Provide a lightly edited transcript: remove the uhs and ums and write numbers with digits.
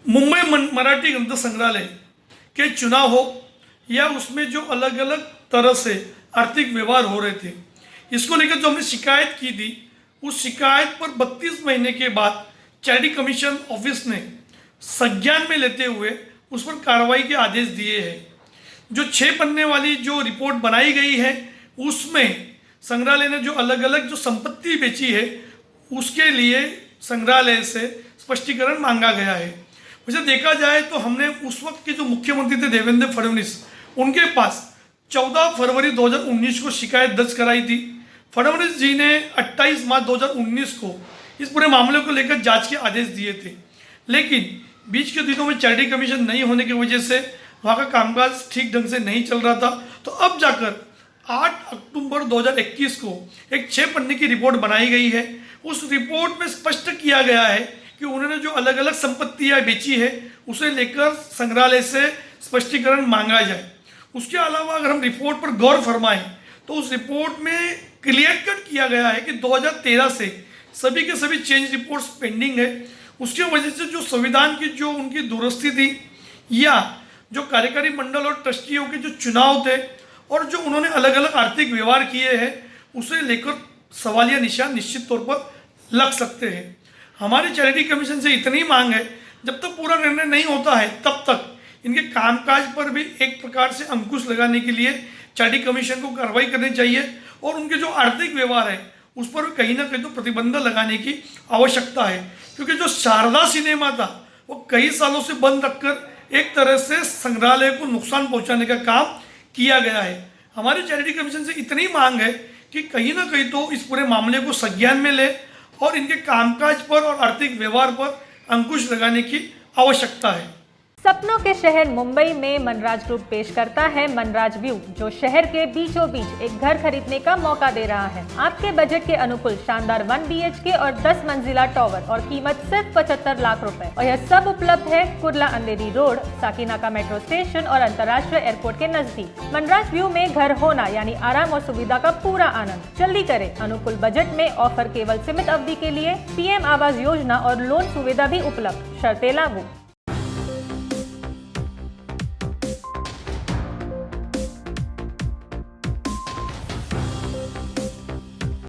मुंबई मराठी ग्रंथ संग्रहालय के चुनाव हो या उसमें जो अलग अलग तरह से आर्थिक व्यवहार हो रहे थे, इसको लेकर जो हमने शिकायत की थी, उस शिकायत पर 32 महीने के बाद चैरिटी कमीशन ऑफिस ने संज्ञान में लेते हुए उस पर कार्रवाई के आदेश दिए हैं। जो 6 पन्ने वाली जो रिपोर्ट बनाई गई है, उसमें संग्रहालय ने जो अलग अलग जो संपत्ति बेची है, उसके लिए संग्रहालय से स्पष्टीकरण मांगा गया है। वैसे देखा जाए तो हमने उस वक्त के जो मुख्यमंत्री थे देवेंद्र फडणवीस, उनके पास 14 फरवरी 2019 को शिकायत दर्ज कराई थी। फडणवीस जी ने 28 मार्च 2019 को इस पूरे मामले को लेकर जांच के आदेश दिए थे, लेकिन बीच के दिनों में चैरिटी कमीशन नहीं होने की वजह से वहाँ का कामकाज ठीक ढंग से नहीं चल रहा था। तो अब जाकर 8 अक्टूबर 2021 को एक 6 पन्ने की रिपोर्ट बनाई गई है। उस रिपोर्ट में स्पष्ट किया गया है कि उन्होंने जो अलग अलग संपत्तियां बेची है, उसे लेकर संग्रहालय से स्पष्टीकरण मांगा जाए। उसके अलावा अगर हम रिपोर्ट पर गौर फरमाएं तो उस रिपोर्ट में क्लियर कट किया गया है कि 2013 से सभी के सभी चेंज रिपोर्ट्स पेंडिंग है। उसकी वजह से जो संविधान की जो उनकी दुरुस्ती थी या जो कार्यकारी मंडल और ट्रस्टियों के जो चुनाव थे और जो उन्होंने अलग अलग आर्थिक व्यवहार किए हैं, उसे लेकर सवालिया निशान निश्चित तौर पर लग सकते हैं। हमारी चैरिटी कमीशन से इतनी मांग है, जब तक पूरा निर्णय नहीं होता है तब तक इनके कामकाज पर भी एक प्रकार से अंकुश लगाने के लिए चैरिटी कमीशन को कार्रवाई करनी चाहिए और उनके जो आर्थिक व्यवहार है उस पर भी कहीं ना कहीं तो प्रतिबंध लगाने की आवश्यकता है। क्योंकि जो शारदा सिनेमा था वो कई सालों से बंद रखकर एक तरह से संग्रहालय को नुकसान पहुंचाने का काम किया गया है। हमारी चैरिटी कमीशन से इतनी मांग है कि कहीं ना कहीं तो इस पूरे मामले को संज्ञान में ले और इनके कामकाज पर और आर्थिक व्यवहार पर अंकुश लगाने की आवश्यकता है। सपनों के शहर मुंबई में मनराज ग्रुप पेश करता है मनराज व्यू, जो शहर के बीचों बीच एक घर खरीदने का मौका दे रहा है। आपके बजट के अनुकूल शानदार 1 BHK और 10 मंजिला टावर और कीमत सिर्फ 75 लाख रुपए। और यह सब उपलब्ध है कुर्ला अंधेरी रोड, साकीनाका मेट्रो स्टेशन और अंतर्राष्ट्रीय एयरपोर्ट के नजदीक। मनराज व्यू में घर होना यानी आराम और सुविधा का पूरा आनंद। जल्दी करें, अनुकूल बजट में ऑफर केवल सीमित अवधि के लिए। PM आवास योजना और लोन सुविधा भी उपलब्ध, शर्तें लागू।